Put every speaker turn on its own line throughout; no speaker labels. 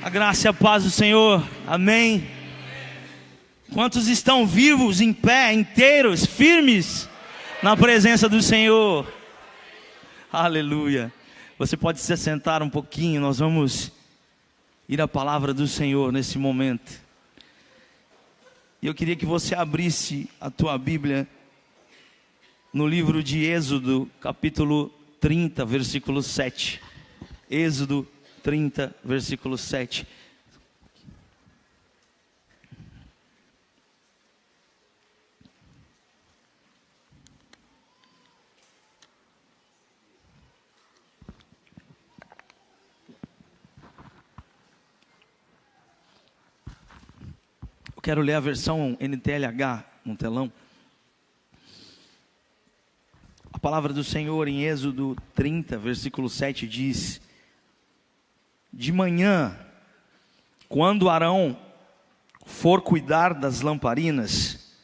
A graça e a paz do Senhor, amém. Quantos estão vivos, em pé, inteiros, firmes na presença do Senhor? Aleluia. Você pode se assentar um pouquinho, nós vamos ir à palavra do Senhor nesse momento. E eu queria que você abrisse a tua Bíblia no livro de Êxodo, capítulo 30, versículo 7. Êxodo 30, versículo 7. Eu quero ler a versão NTLH no telão. A palavra do Senhor em Êxodo 30, versículo 7 diz: de manhã, quando Arão for cuidar das lamparinas,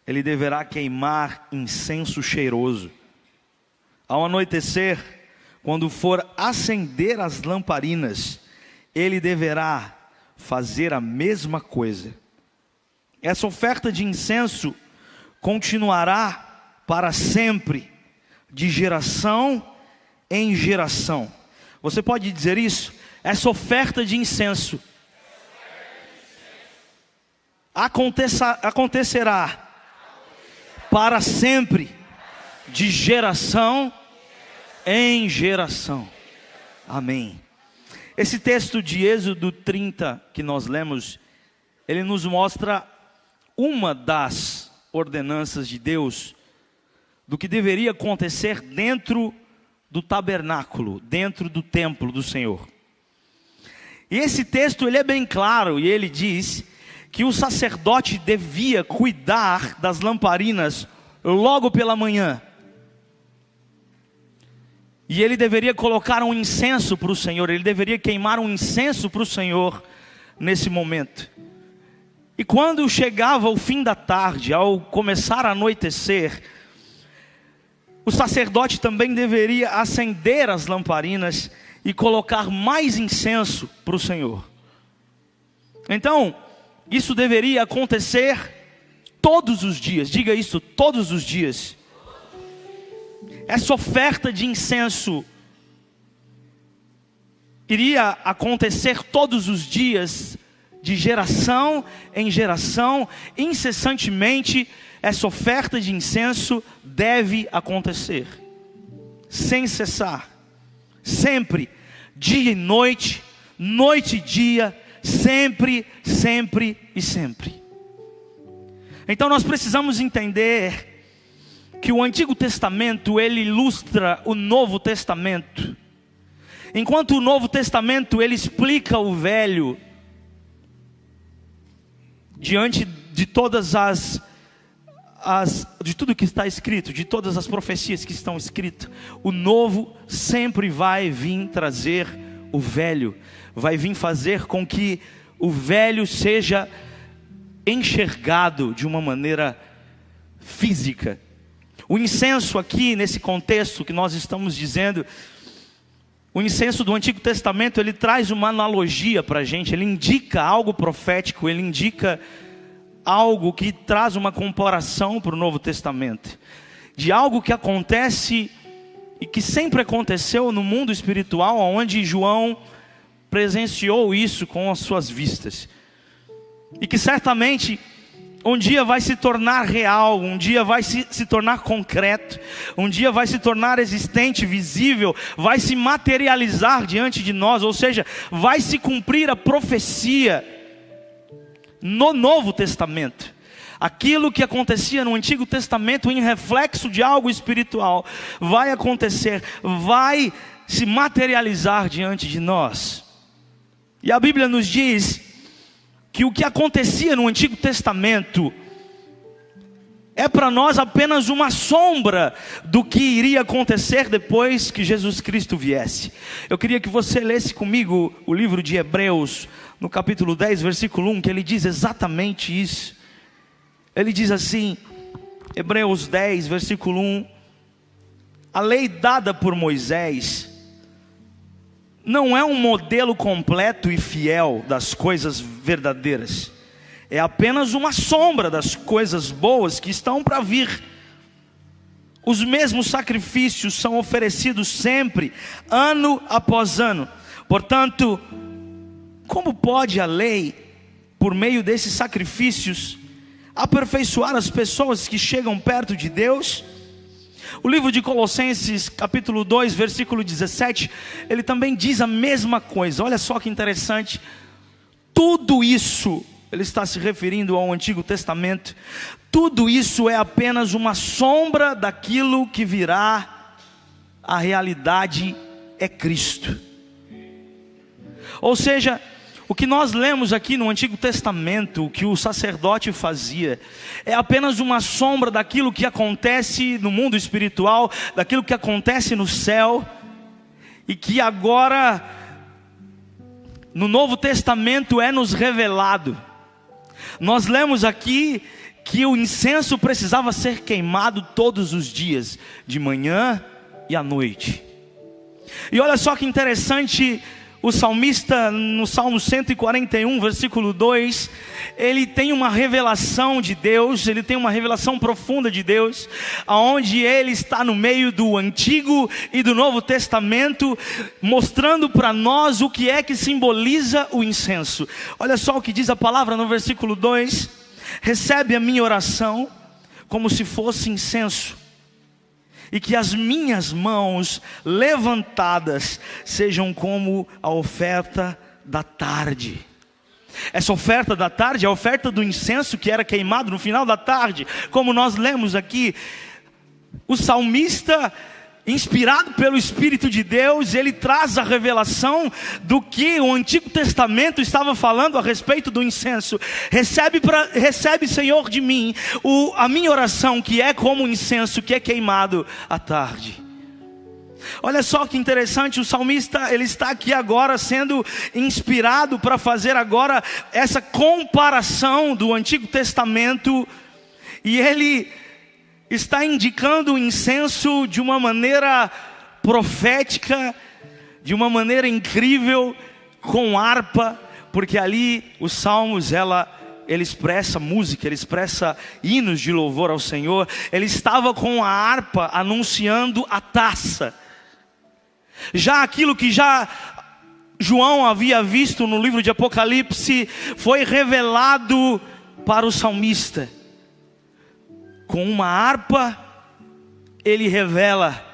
ele deverá queimar incenso cheiroso. Ao anoitecer, quando for acender as lamparinas, ele deverá fazer a mesma coisa. Essa oferta de incenso continuará para sempre, de geração em geração. Você pode dizer isso? Essa oferta de incenso acontecerá para sempre, de geração em geração. Amém. Esse texto de Êxodo 30 que nós lemos, ele nos mostra uma das ordenanças de Deus do que deveria acontecer dentro do tabernáculo, dentro do templo do Senhor. E esse texto ele é bem claro, e ele diz que o sacerdote devia cuidar das lamparinas logo pela manhã. E ele deveria colocar um incenso para o Senhor, ele deveria queimar um incenso para o Senhor nesse momento. E quando chegava o fim da tarde, ao começar a anoitecer, o sacerdote também deveria acender as lamparinas e colocar mais incenso para o Senhor. Então, isso deveria acontecer todos os dias. Diga isso, todos os dias. Essa oferta de incenso iria acontecer todos os dias, de geração em geração, incessantemente. Essa oferta de incenso deve acontecer, sem cessar, sempre, dia e noite, noite e dia, sempre, sempre e sempre. Então nós precisamos entender que o Antigo Testamento, ele ilustra o Novo Testamento. Enquanto o Novo Testamento, ele explica o Velho, diante de todas de tudo que está escrito, de todas as profecias que estão escritas, o novo sempre vai vir trazer o velho, vai vir fazer com que o velho seja enxergado de uma maneira física. O incenso aqui, nesse contexto que nós estamos dizendo, o incenso do Antigo Testamento, ele traz uma analogia para a gente, ele indica algo profético, ele indica algo que traz uma comparação para o Novo Testamento, de algo que acontece e que sempre aconteceu no mundo espiritual, onde João presenciou isso com as suas vistas, e que certamente um dia vai se tornar real, um dia vai se tornar concreto, um dia vai se tornar existente, visível, vai se materializar diante de nós, ou seja, vai se cumprir a profecia no Novo Testamento. Aquilo que acontecia no Antigo Testamento em reflexo de algo espiritual vai acontecer, vai se materializar diante de nós. E a Bíblia nos diz que o que acontecia no Antigo Testamento é para nós apenas uma sombra do que iria acontecer depois que Jesus Cristo viesse. Eu queria que você lesse comigo o livro de Hebreus, no capítulo 10, versículo 1, que ele diz exatamente isso. Ele diz assim, Hebreus 10, versículo 1: a lei dada por Moisés não é um modelo completo e fiel das coisas verdadeiras. É apenas uma sombra das coisas boas que estão para vir. Os mesmos sacrifícios são oferecidos sempre, ano após ano. Portanto, como pode a lei, por meio desses sacrifícios, aperfeiçoar as pessoas que chegam perto de Deus? O livro de Colossenses, capítulo 2, versículo 17, ele também diz a mesma coisa. Olha só que interessante. Tudo isso, ele está se referindo ao Antigo Testamento, tudo isso é apenas uma sombra daquilo que virá. A realidade é Cristo. Ou seja, o que nós lemos aqui no Antigo Testamento, o que o sacerdote fazia, é apenas uma sombra daquilo que acontece no mundo espiritual, daquilo que acontece no céu, e que agora, no Novo Testamento, é nos revelado. Nós lemos aqui que o incenso precisava ser queimado todos os dias, de manhã e à noite. E olha só que interessante, o salmista no Salmo 141, versículo 2, ele tem uma revelação de Deus, ele tem uma revelação profunda de Deus, aonde ele está no meio do Antigo e do Novo Testamento, mostrando para nós o que é que simboliza o incenso. Olha só o que diz a palavra no versículo 2: recebe a minha oração como se fosse incenso, e que as minhas mãos levantadas sejam como a oferta da tarde. Essa oferta da tarde é a oferta do incenso que era queimado no final da tarde. Como nós lemos aqui, o salmista, inspirado pelo Espírito de Deus, ele traz a revelação do que o Antigo Testamento estava falando a respeito do incenso. Recebe, Senhor, de mim a minha oração, que é como um incenso que é queimado à tarde. Olha só que interessante, o salmista, ele está aqui agora sendo inspirado para fazer agora essa comparação do Antigo Testamento, e ele está indicando o incenso de uma maneira profética, de uma maneira incrível, com harpa, porque ali os salmos, ele expressa música, ele expressa hinos de louvor ao Senhor. Ele estava com a harpa anunciando a taça. Já aquilo que João havia visto no livro de Apocalipse, foi revelado para o salmista. Com uma harpa, ele revela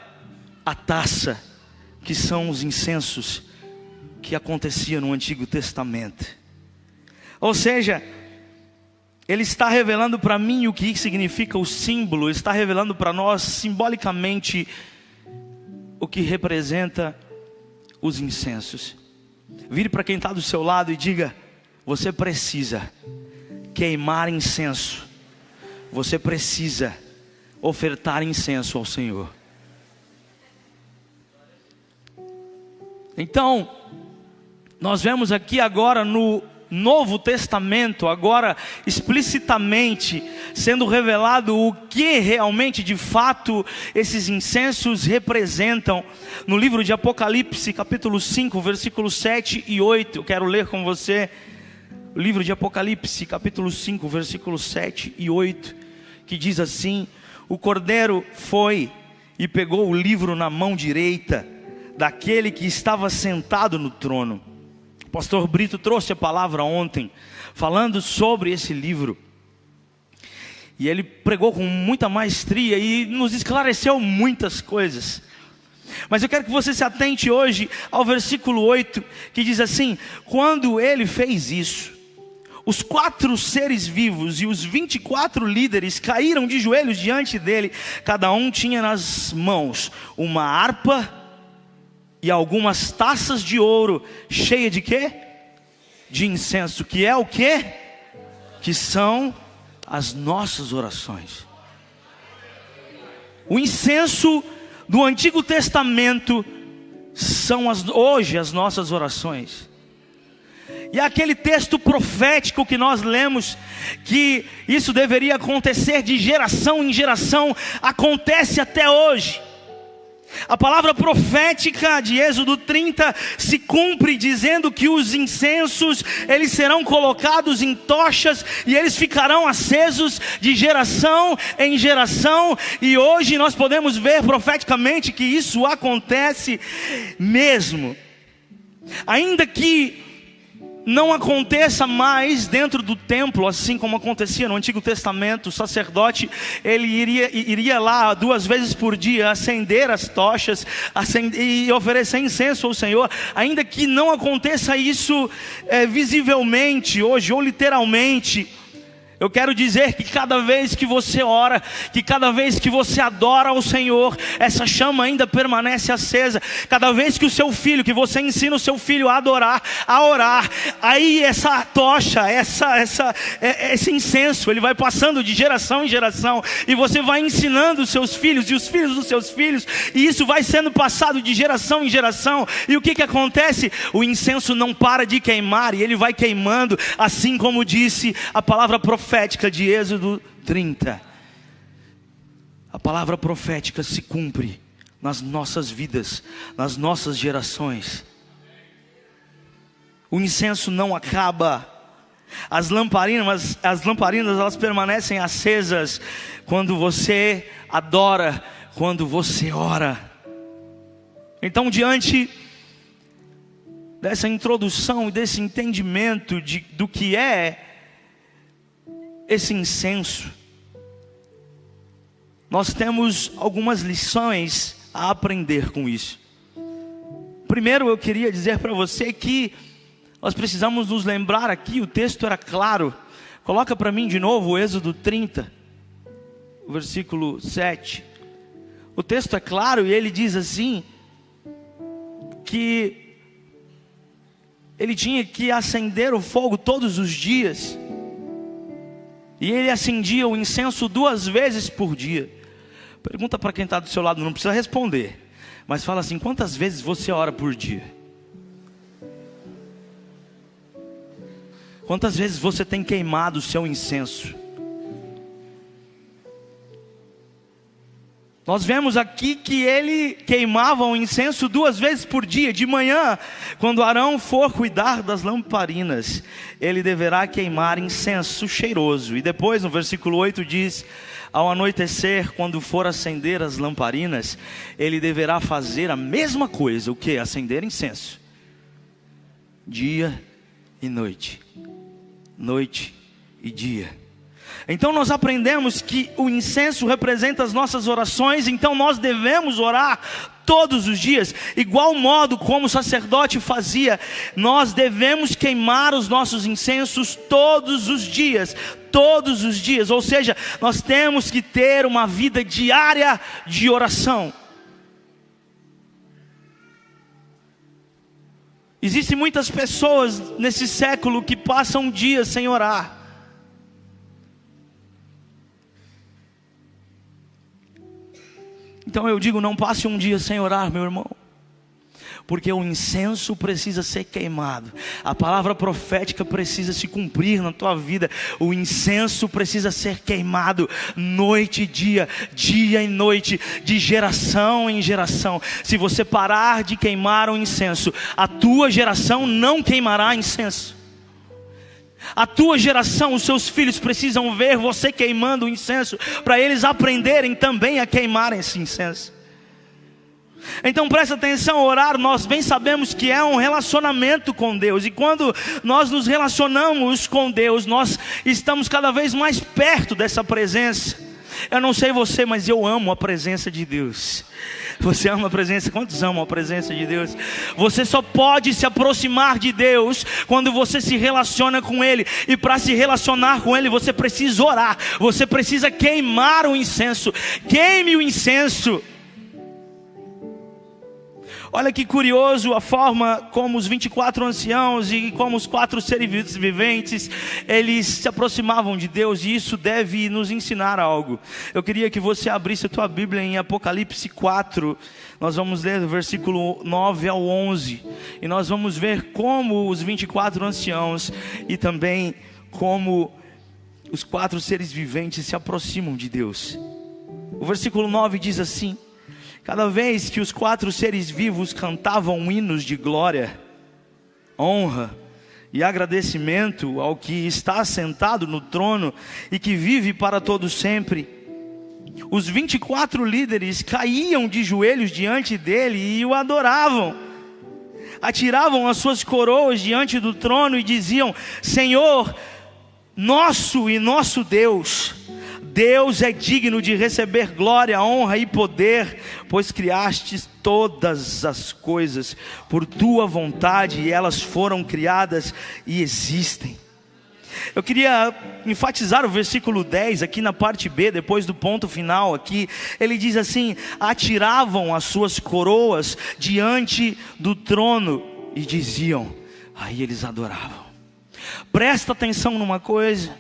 a taça, que são os incensos que acontecia no Antigo Testamento. Ou seja, ele está revelando para mim o que significa o símbolo, está revelando para nós simbolicamente o que representa os incensos. Vire para quem está do seu lado e diga: você precisa queimar incenso. Você precisa ofertar incenso ao Senhor. Então, nós vemos aqui agora no Novo Testamento, agora explicitamente sendo revelado o que realmente de fato esses incensos representam. No livro de Apocalipse, capítulo 5, versículos 7 e 8, eu quero ler com você. O livro de Apocalipse, capítulo 5, versículos 7 e 8, que diz assim: o Cordeiro foi e pegou o livro na mão direita daquele que estava sentado no trono. O pastor Brito trouxe a palavra ontem, falando sobre esse livro, e ele pregou com muita maestria e nos esclareceu muitas coisas. Mas eu quero que você se atente hoje ao versículo 8, que diz assim: quando ele fez isso, os 4 seres vivos e os 24 líderes caíram de joelhos diante dele. Cada um tinha nas mãos uma harpa e algumas taças de ouro, cheia de quê? De incenso, que é o quê? Que são as nossas orações. O incenso do Antigo Testamento são hoje as nossas orações. E aquele texto profético que nós lemos, que isso deveria acontecer de geração em geração, acontece até hoje. A palavra profética de Êxodo 30 se cumpre dizendo que os incensos, eles serão colocados em tochas e eles ficarão acesos de geração em geração. E hoje nós podemos ver profeticamente que isso acontece mesmo. Ainda que não aconteça mais dentro do templo, assim como acontecia no Antigo Testamento, o sacerdote ele iria lá 2 vezes por dia acender as tochas e oferecer incenso ao Senhor. Ainda que não aconteça isso visivelmente hoje ou literalmente, eu quero dizer que cada vez que você ora, que cada vez que você adora ao Senhor, essa chama ainda permanece acesa. Cada vez que o seu filho, que você ensina o seu filho a adorar, a orar, aí essa tocha, esse incenso, ele vai passando de geração em geração, e você vai ensinando os seus filhos e os filhos dos seus filhos, e isso vai sendo passado de geração em geração. E o que acontece? O incenso não para de queimar, e ele vai queimando, assim como disse a palavra profética de Êxodo 30. A palavra profética se cumpre nas nossas vidas, nas nossas gerações. O incenso não acaba. As lamparinas elas permanecem acesas quando você adora, quando você ora. Então, diante dessa introdução e desse entendimento do que é esse incenso, nós temos algumas lições a aprender com isso. Primeiro, eu queria dizer para você que nós precisamos nos lembrar aqui, o texto era claro. Coloca para mim de novo o Êxodo 30, versículo 7. O texto é claro e ele diz assim, que ele tinha que acender o fogo todos os dias. E ele acendia o incenso 2 vezes por dia. Pergunta para quem está do seu lado, não precisa responder, mas fala assim: quantas vezes você ora por dia? Quantas vezes você tem queimado o seu incenso? Nós vemos aqui que ele queimava o incenso 2 vezes por dia. De manhã, quando Arão for cuidar das lamparinas, ele deverá queimar incenso cheiroso. E depois no versículo 8 diz: ao anoitecer, quando for acender as lamparinas, ele deverá fazer a mesma coisa. O que? Acender incenso. Dia e noite. Noite e dia. Então nós aprendemos que o incenso representa as nossas orações. Então nós devemos orar todos os dias, igual modo como o sacerdote fazia. Nós devemos queimar os nossos incensos todos os dias. Todos os dias, ou seja, nós temos que ter uma vida diária de oração. Existem muitas pessoas nesse século que passam dias sem orar. Então eu digo, não passe um dia sem orar, meu irmão, porque o incenso precisa ser queimado. A palavra profética precisa se cumprir na tua vida. O incenso precisa ser queimado noite e dia, dia e noite, de geração em geração. Se você parar de queimar o incenso, a tua geração não queimará incenso. A tua geração, os seus filhos precisam ver você queimando o incenso, para eles aprenderem também a queimar esse incenso. Então presta atenção, orar, nós bem sabemos que é um relacionamento com Deus. E quando nós nos relacionamos com Deus, nós estamos cada vez mais perto dessa presença. Eu não sei você, mas eu amo a presença de Deus. Você ama a presença? Quantos amam a presença de Deus? Você só pode se aproximar de Deus quando você se relaciona com Ele. E para se relacionar com Ele, você precisa orar. Você precisa queimar o incenso. Queime o incenso. Olha que curioso a forma como os 24 anciãos e como os 4 seres viventes, eles se aproximavam de Deus, e isso deve nos ensinar algo. Eu queria que você abrisse a tua Bíblia em Apocalipse 4, nós vamos ler do versículo 9 ao 11, e nós vamos ver como os 24 anciãos e também como os 4 seres viventes se aproximam de Deus. O versículo 9 diz assim: Cada vez que os 4 seres vivos cantavam hinos de glória, honra e agradecimento ao que está sentado no trono e que vive para todo sempre, os 24 líderes caíam de joelhos diante dele e o adoravam. Atiravam as suas coroas diante do trono e diziam: Senhor, nosso e nosso Deus, Deus é digno de receber glória, honra e poder, pois criastes todas as coisas por tua vontade e elas foram criadas e existem. Eu queria enfatizar o versículo 10 aqui na parte B, depois do ponto final aqui. Ele diz assim: atiravam as suas coroas diante do trono e diziam, aí eles adoravam. Presta atenção numa coisa: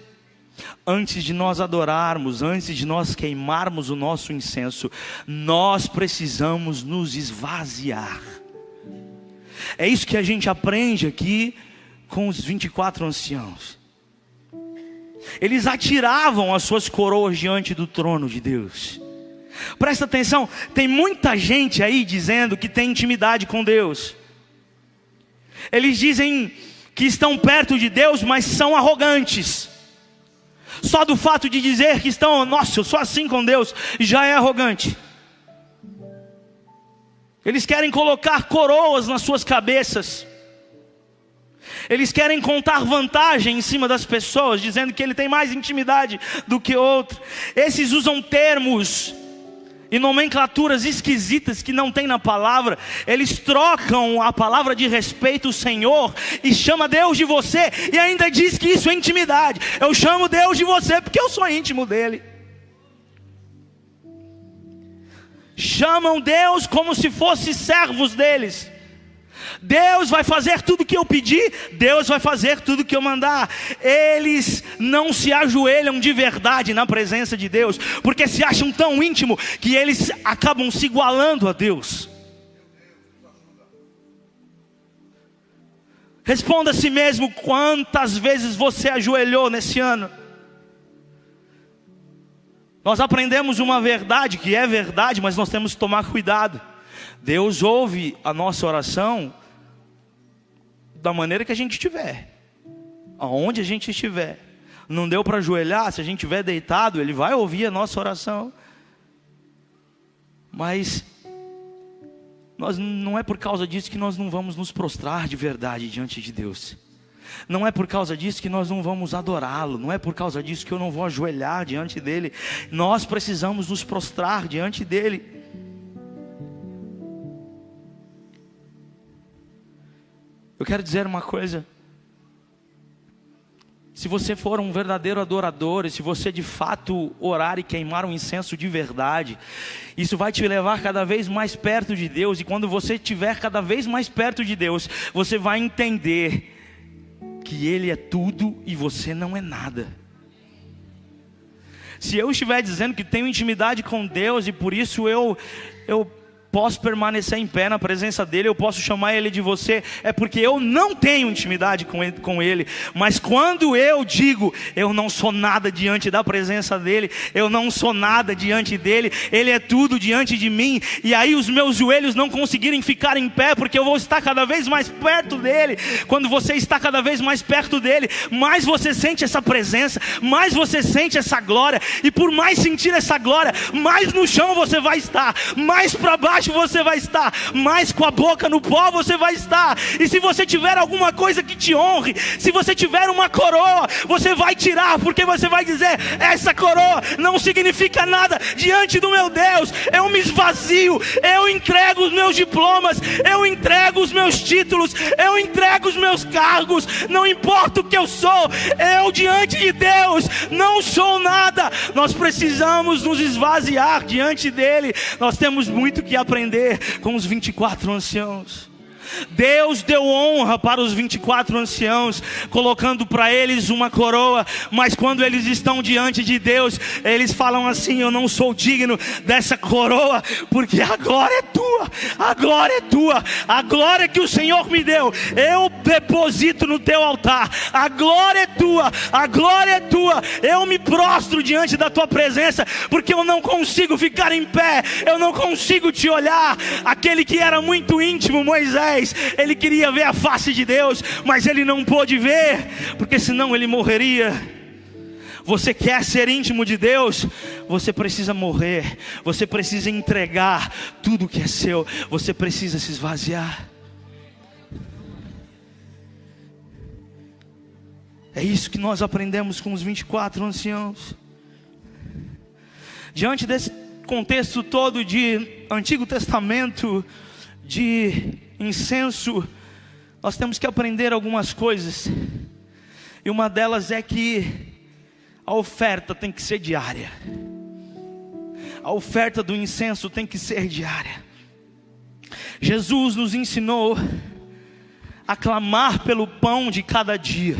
antes de nós adorarmos, antes de nós queimarmos o nosso incenso, nós precisamos nos esvaziar. É isso que a gente aprende aqui com os 24 anciãos. Eles atiravam as suas coroas diante do trono de Deus. Presta atenção, tem muita gente aí dizendo que tem intimidade com Deus. Eles dizem que estão perto de Deus, mas são arrogantes. Só do fato de dizer que estão, nossa, eu sou assim com Deus, já é arrogante. Eles querem colocar coroas nas suas cabeças. Eles querem contar vantagem em cima das pessoas, dizendo que ele tem mais intimidade do que outro. Esses usam termos e nomenclaturas esquisitas que não tem na palavra. Eles trocam a palavra de respeito, o Senhor, e chama Deus de você, e ainda diz que isso é intimidade. Eu chamo Deus de você porque eu sou íntimo dele. Chamam Deus como se fossem servos deles. Deus vai fazer tudo que eu pedir, Deus vai fazer tudo que eu mandar. Eles não se ajoelham de verdade na presença de Deus, porque se acham tão íntimo que eles acabam se igualando a Deus. Responda a si mesmo: quantas vezes você ajoelhou nesse ano? Nós aprendemos uma verdade que é verdade, mas nós temos que tomar cuidado. Deus ouve a nossa oração da maneira que a gente estiver, aonde a gente estiver. Não deu para ajoelhar, se a gente estiver deitado, Ele vai ouvir a nossa oração. Mas não é por causa disso que nós não vamos nos prostrar de verdade diante de Deus. Não é por causa disso que nós não vamos adorá-lo. Não é por causa disso que eu não vou ajoelhar diante dEle. Nós precisamos nos prostrar diante dEle. Eu quero dizer uma coisa: se você for um verdadeiro adorador, e se você de fato orar e queimar um incenso de verdade, isso vai te levar cada vez mais perto de Deus. E quando você estiver cada vez mais perto de Deus, você vai entender que Ele é tudo e você não é nada. Se eu estiver dizendo que tenho intimidade com Deus e por isso eu posso permanecer em pé na presença dEle, eu posso chamar Ele de você, é porque eu não tenho intimidade com Ele. Mas quando eu digo, eu não sou nada diante da presença dEle, eu não sou nada diante dEle, Ele é tudo diante de mim, e aí os meus joelhos não conseguirem ficar em pé, porque eu vou estar cada vez mais perto dEle. Quando você está cada vez mais perto dEle, mais você sente essa presença, mais você sente essa glória, e por mais sentir essa glória, mais no chão você vai estar, mais para baixo você vai estar, mais com a boca no pó você vai estar. E se você tiver alguma coisa que te honre, se você tiver uma coroa, você vai tirar, porque você vai dizer: essa coroa não significa nada diante do meu Deus. Eu me esvazio, eu entrego os meus diplomas, eu entrego os meus títulos, eu entrego os meus cargos, não importa o que eu sou, eu diante de Deus não sou nada. Nós precisamos nos esvaziar diante dEle. Nós temos muito que aprender com os 24 anciãos. Deus deu honra para os 24 anciãos, colocando para eles uma coroa. Mas quando eles estão diante de Deus, eles falam assim: eu não sou digno dessa coroa, porque a glória é tua, a glória é tua, a glória que o Senhor me deu, eu deposito no teu altar. A glória é tua, a glória é tua. Eu me prostro diante da tua presença, porque eu não consigo ficar em pé, eu não consigo te olhar. Aquele que era muito íntimo, Moisés, ele queria ver a face de Deus, mas ele não pôde ver, porque senão ele morreria. Você quer ser íntimo de Deus? Você precisa morrer, você precisa entregar tudo que é seu, você precisa se esvaziar. É isso que nós aprendemos com os 24 anciãos. Diante desse contexto todo de Antigo Testamento, de incenso, nós temos que aprender algumas coisas. E uma delas é que a oferta tem que ser diária. A oferta do incenso tem que ser diária. Jesus nos ensinou a clamar pelo pão de cada dia.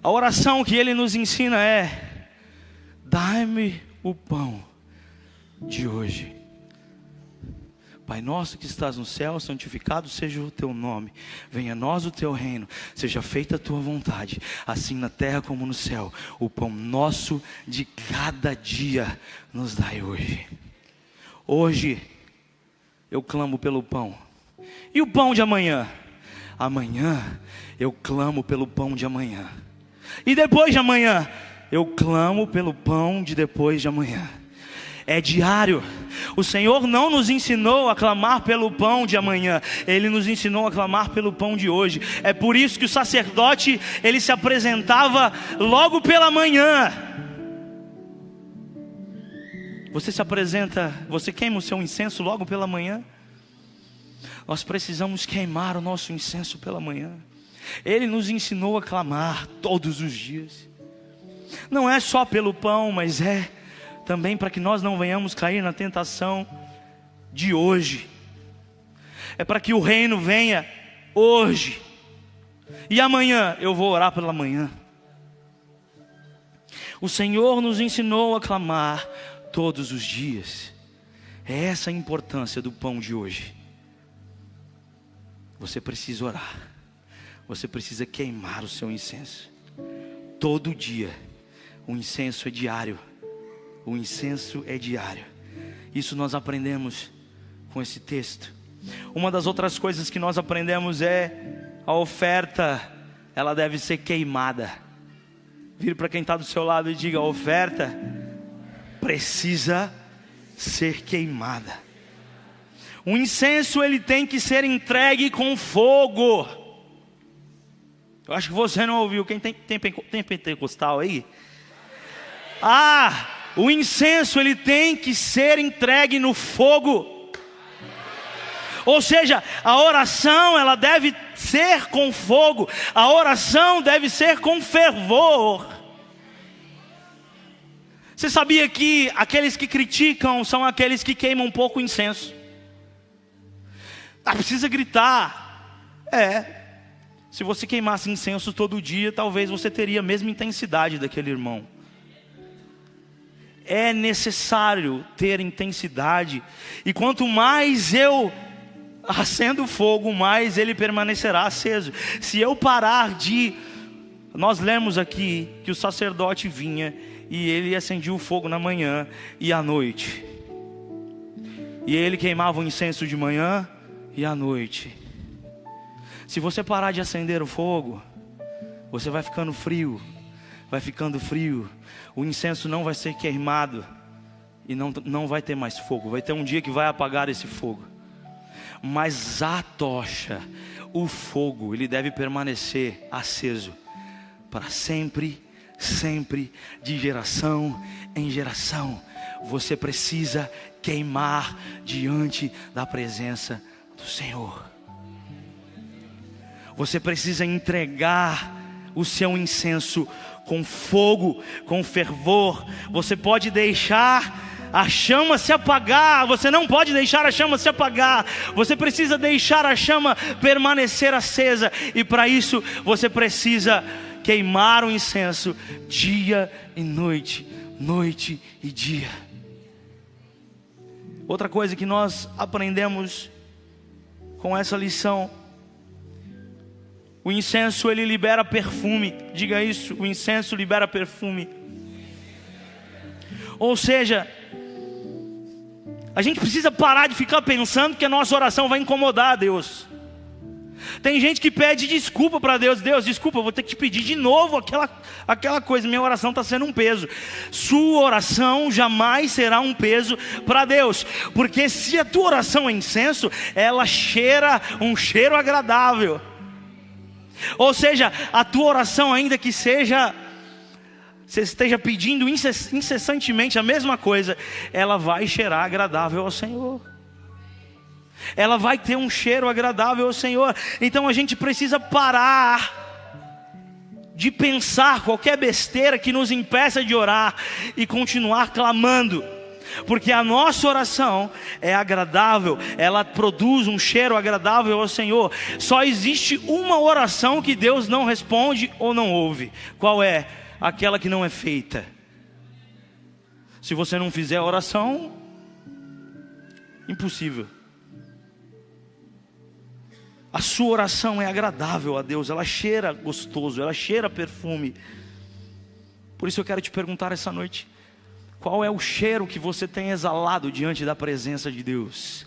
A oração que Ele nos ensina é: dai-me o pão de hoje. Pai nosso que estás no céu, santificado seja o teu nome. Venha a nós o teu reino, seja feita a tua vontade, assim na terra como no céu. O pão nosso de cada dia nos dai hoje. Hoje eu clamo pelo pão. E o pão de amanhã? Amanhã eu clamo pelo pão de amanhã. E depois de amanhã eu clamo pelo pão de depois de amanhã. É diário. O Senhor não nos ensinou a clamar pelo pão de amanhã, Ele nos ensinou a clamar pelo pão de hoje. É por isso que o sacerdote, ele se apresentava logo pela manhã. Você se apresenta, você queima o seu incenso logo pela manhã? Nós precisamos queimar o nosso incenso pela manhã. Ele nos ensinou a clamar todos os dias. Não é só pelo pão, mas é também para que nós não venhamos cair na tentação de hoje. É para que o reino venha hoje. E amanhã eu vou orar pela manhã. O Senhor nos ensinou a clamar todos os dias. É essa a importância do pão de hoje. Você precisa orar. Você precisa queimar o seu incenso. Todo dia. O incenso é diário. O incenso é diário. Isso nós aprendemos com esse texto. Uma das outras coisas que nós aprendemos é a oferta, ela deve ser queimada. Vire para quem está do seu lado e diga: a oferta precisa ser queimada. O incenso, ele tem que ser entregue com fogo. Eu acho que você não ouviu. Quem tem pentecostal aí? O incenso, ele tem que ser entregue no fogo. Ou seja, a oração, ela deve ser com fogo. A oração deve ser com fervor. Você sabia que aqueles que criticam são aqueles que queimam pouco incenso? Precisa gritar. Se você queimasse incenso todo dia, talvez você teria a mesma intensidade daquele irmão. É necessário ter intensidade. E quanto mais eu acendo o fogo, mais ele permanecerá aceso. Se eu parar de... Nós lemos aqui que o sacerdote vinha e ele acendia o fogo na manhã e à noite. E ele queimava o incenso de manhã e à noite. Se você parar de acender o fogo, você vai ficando frio. Vai ficando frio. O incenso não vai ser queimado. E não vai ter mais fogo. Vai ter um dia que vai apagar esse fogo. Mas a tocha, o fogo, ele deve permanecer aceso para sempre, sempre, de geração em geração. Você precisa queimar diante da presença do Senhor. Você precisa entregar o seu incenso com fogo, com fervor. Você pode deixar a chama se apagar. Você não pode deixar a chama se apagar. Você precisa deixar a chama permanecer acesa. E para isso você precisa queimar o incenso dia e noite, noite e dia. Outra coisa que nós aprendemos com essa lição: o incenso, ele libera perfume. Diga isso: o incenso libera perfume. Ou seja, a gente precisa parar de ficar pensando que a nossa oração vai incomodar a Deus. Tem gente que pede desculpa para Deus. Deus, desculpa, eu vou ter que te pedir de novo aquela coisa. Minha oração está sendo um peso. Sua oração jamais será um peso para Deus, porque se a tua oração é incenso, ela cheira um cheiro agradável. Ou seja, a tua oração, ainda que você esteja pedindo incessantemente a mesma coisa, ela vai cheirar agradável ao Senhor. Ela vai ter um cheiro agradável ao Senhor. Então a gente precisa parar de pensar qualquer besteira que nos impeça de orar e continuar clamando, porque a nossa oração é agradável, ela produz um cheiro agradável ao Senhor. Só existe uma oração que Deus não responde ou não ouve. Qual é? Aquela que não é feita. Se você não fizer a oração, impossível. A sua oração é agradável a Deus, ela cheira gostoso, ela cheira perfume. Por isso eu quero te perguntar essa noite: qual é o cheiro que você tem exalado diante da presença de Deus?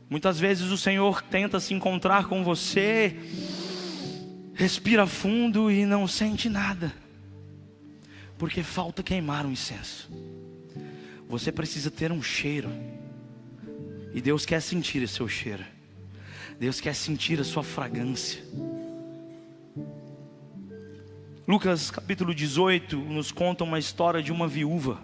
Muitas vezes o Senhor tenta se encontrar com você, respira fundo e não sente nada, porque falta queimar um incenso. Você precisa ter um cheiro, e Deus quer sentir esse seu cheiro. Deus quer sentir a sua fragrância. Lucas capítulo 18 nos conta uma história de uma viúva,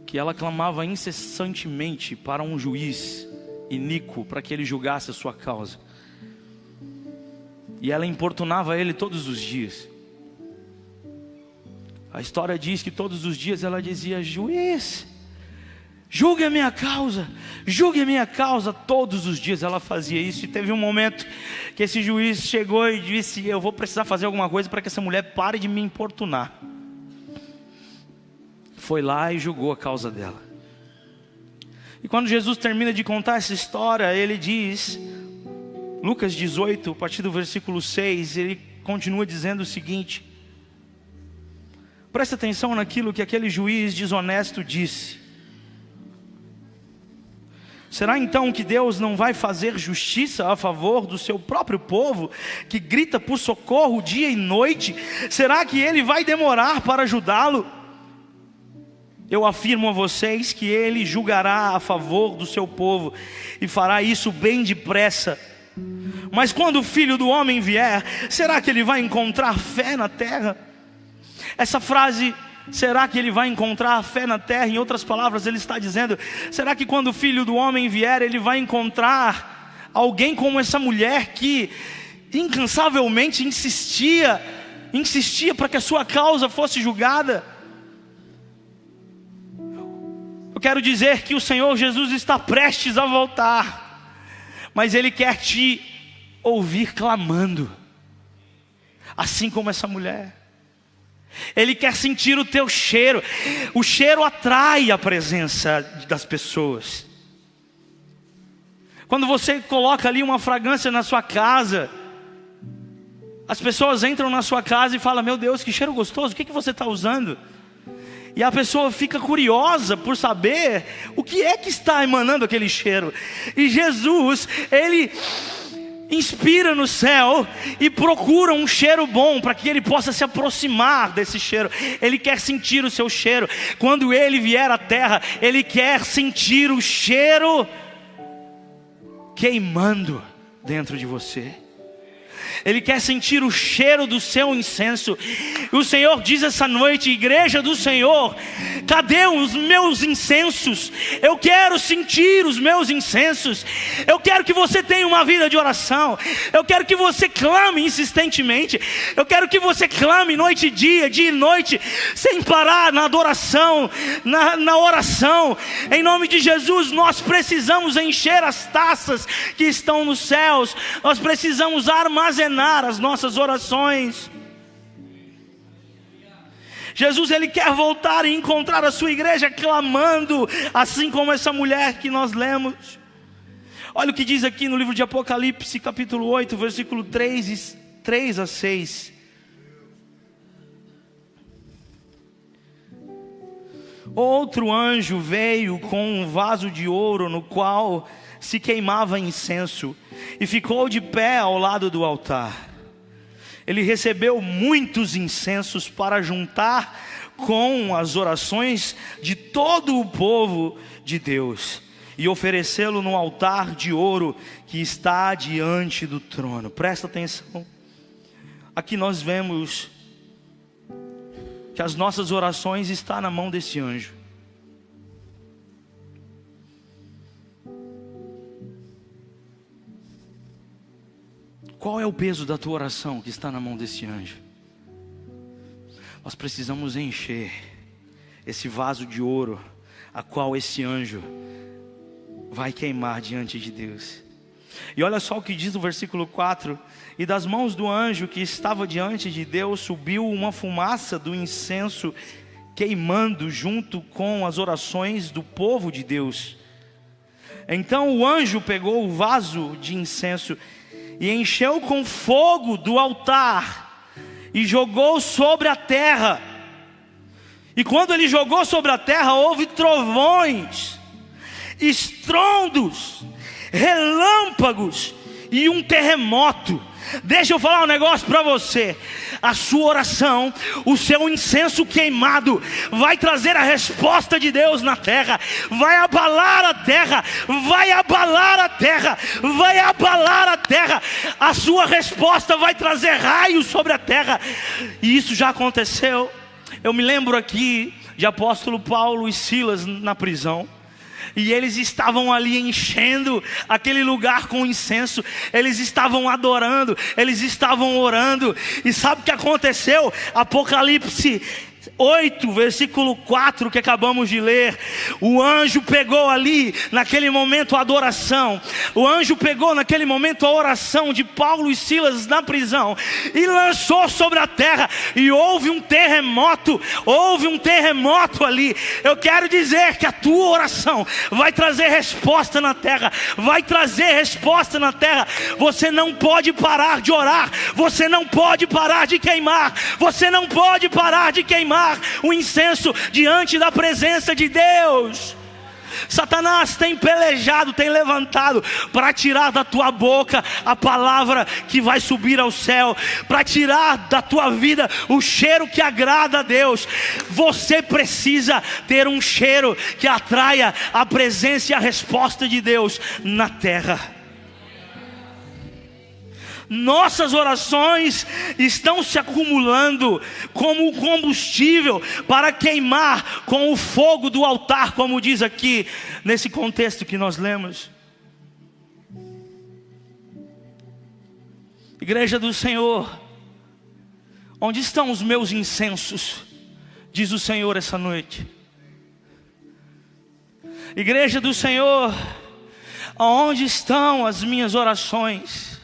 que ela clamava incessantemente para um juiz iníquo, para que ele julgasse a sua causa. E ela importunava ele todos os dias. A história diz que todos os dias ela dizia: juiz, julgue a minha causa, julgue a minha causa. Todos os dias ela fazia isso. E teve um momento que esse juiz chegou e disse: eu vou precisar fazer alguma coisa para que essa mulher pare de me importunar. Foi lá e julgou a causa dela. E quando Jesus termina de contar essa história, ele diz, Lucas 18, a partir do versículo 6, ele continua dizendo o seguinte: presta atenção naquilo que aquele juiz desonesto disse. Será então que Deus não vai fazer justiça a favor do seu próprio povo, que grita por socorro dia e noite? Será que Ele vai demorar para ajudá-lo? Eu afirmo a vocês que Ele julgará a favor do seu povo, e fará isso bem depressa. Mas quando o Filho do Homem vier, será que Ele vai encontrar fé na terra? Essa frase, será que Ele vai encontrar fé na terra? Em outras palavras, Ele está dizendo: será que quando o Filho do Homem vier, Ele vai encontrar alguém como essa mulher que incansavelmente insistia para que a sua causa fosse julgada? Eu quero dizer que o Senhor Jesus está prestes a voltar, mas Ele quer te ouvir clamando, assim como essa mulher. Ele quer sentir o teu cheiro. O cheiro atrai a presença das pessoas. Quando você coloca ali uma fragrância na sua casa, as pessoas entram na sua casa e falam: meu Deus, que cheiro gostoso, o que você está usando? E a pessoa fica curiosa por saber o que é que está emanando aquele cheiro. E Jesus, Ele inspira no céu e procura um cheiro bom para que Ele possa se aproximar desse cheiro. Ele quer sentir o seu cheiro. Quando Ele vier à terra, Ele quer sentir o cheiro queimando dentro de você. Ele quer sentir o cheiro do seu incenso. E o Senhor diz essa noite: igreja do Senhor, cadê os meus incensos? Eu quero sentir os meus incensos. Eu quero que você tenha uma vida de oração. Eu quero que você clame insistentemente. Eu quero que você clame noite e dia e noite, sem parar, na adoração, na oração. Em nome de Jesus, nós precisamos encher as taças que estão nos céus. Nós precisamos armazenar as nossas orações. Jesus, Ele quer voltar e encontrar a sua igreja clamando, assim como essa mulher que nós lemos. Olha o que diz aqui no livro de Apocalipse, capítulo 8, versículo 3 a 6. Outro anjo veio com um vaso de ouro no qual se queimava incenso, e ficou de pé ao lado do altar. Ele recebeu muitos incensos para juntar com as orações de todo o povo de Deus, e oferecê-lo no altar de ouro que está diante do trono. Presta atenção. Aqui nós vemos que as nossas orações estão na mão desse anjo. Qual é o peso da tua oração que está na mão desse anjo? Nós precisamos encher esse vaso de ouro, a qual esse anjo vai queimar diante de Deus. E olha só o que diz o versículo 4: e das mãos do anjo que estava diante de Deus subiu uma fumaça do incenso, queimando junto com as orações do povo de Deus. Então o anjo pegou o vaso de incenso e encheu com fogo do altar e jogou sobre a terra. E quando ele jogou sobre a terra, houve trovões, estrondos, relâmpagos e um terremoto. Deixa eu falar um negócio para você. A sua oração, o seu incenso queimado, vai trazer a resposta de Deus na terra. Vai abalar a terra. Vai abalar a terra. Vai abalar a terra. A sua resposta vai trazer raios sobre a terra. E isso já aconteceu. Eu me lembro aqui de apóstolo Paulo e Silas na prisão. E eles estavam ali enchendo aquele lugar com incenso. Eles estavam adorando, eles estavam orando. E sabe o que aconteceu? Apocalipse 8, versículo 4 que acabamos de ler. O anjo pegou ali, naquele momento, a adoração. O anjo pegou naquele momento a oração de Paulo e Silas na prisão e lançou sobre a terra. E houve um terremoto. Houve um terremoto ali. Eu quero dizer que a tua oração vai trazer resposta na terra. Vai trazer resposta na terra. Você não pode parar de orar. Você não pode parar de queimar. Você não pode parar de queimar o incenso diante da presença de Deus. Satanás tem pelejado, tem levantado para tirar da tua boca a palavra que vai subir ao céu, para tirar da tua vida o cheiro que agrada a Deus. Você precisa ter um cheiro que atraia a presença e a resposta de Deus na terra. Nossas orações estão se acumulando como combustível para queimar com o fogo do altar, como diz aqui nesse contexto que nós lemos. Igreja do Senhor, onde estão os meus incensos? Diz o Senhor essa noite. Igreja do Senhor, onde estão as minhas orações?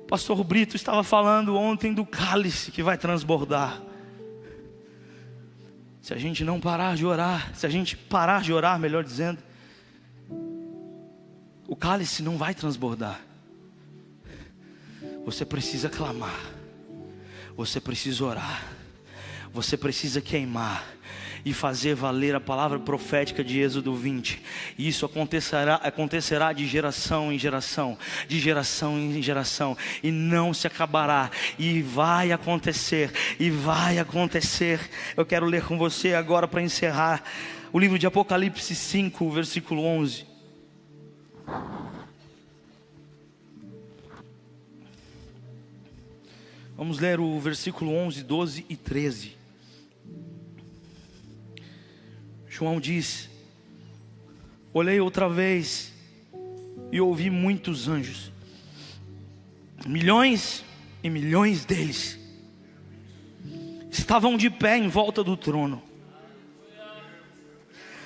Pastor Brito estava falando ontem do cálice que vai transbordar. Se a gente não parar de orar, se a gente parar de orar, melhor dizendo, o cálice não vai transbordar. Você precisa clamar, você precisa orar, você precisa queimar e fazer valer a palavra profética de Êxodo 20. E isso acontecerá de geração em geração, de geração em geração, e não se acabará, e vai acontecer, e vai acontecer. Eu quero ler com você agora para encerrar o livro de Apocalipse 5, versículo 11. Vamos ler o versículo 11, 12 e 13. João diz: olhei outra vez e ouvi muitos anjos, milhões e milhões deles, estavam de pé em volta do trono.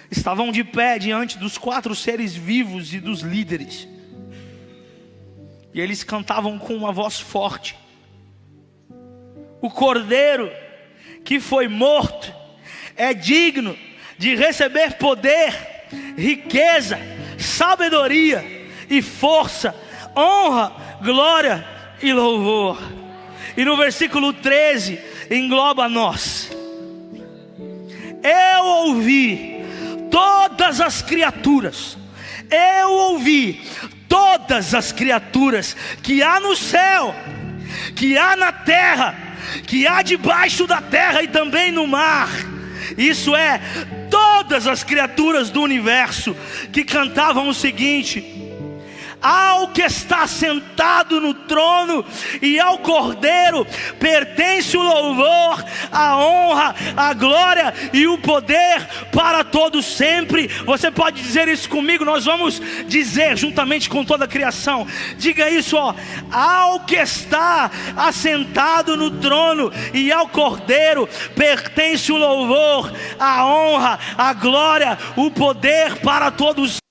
Estavam de pé diante dos 4 seres vivos e dos líderes. E eles cantavam com uma voz forte: o Cordeiro que foi morto é digno de receber poder, riqueza, sabedoria e força, honra, glória e louvor. E no versículo 13 engloba nós. Eu ouvi todas as criaturas, eu ouvi todas as criaturas que há no céu, que há na terra, que há debaixo da terra e também no mar. Isso é, todas as criaturas do universo, que cantavam o seguinte: ao que está sentado no trono e ao Cordeiro pertence o louvor, a honra, a glória e o poder para todos sempre. Você pode dizer isso comigo? Nós vamos dizer juntamente com toda a criação. Diga isso, ó: ao que está assentado no trono e ao Cordeiro pertence o louvor, a honra, a glória, o poder para todos